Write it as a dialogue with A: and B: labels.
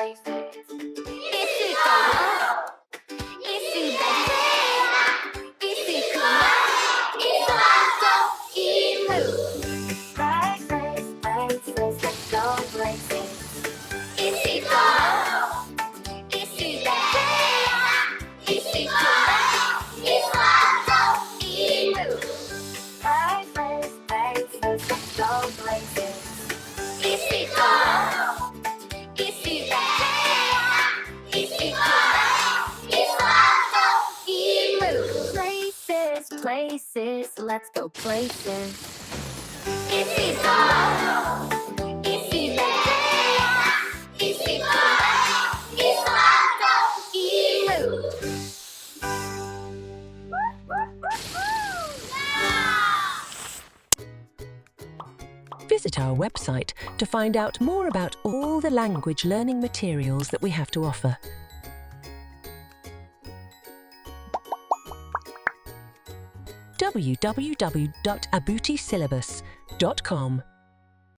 A: places. isiZulu, isiZulu, isiZulu, isiZulu. Places, places, let's go places. isiZulu, isiZulu, isiZulu, isiZulu. Places, places, let's go places. isiZulu, isiZulu, isiZulu. Places, places, let's go places. isiZulu, isiZulu, isiZulu, isiZulu.
B: Visit our website to find out more about all the language learning materials that we have to offer. www.abutisyllabus.com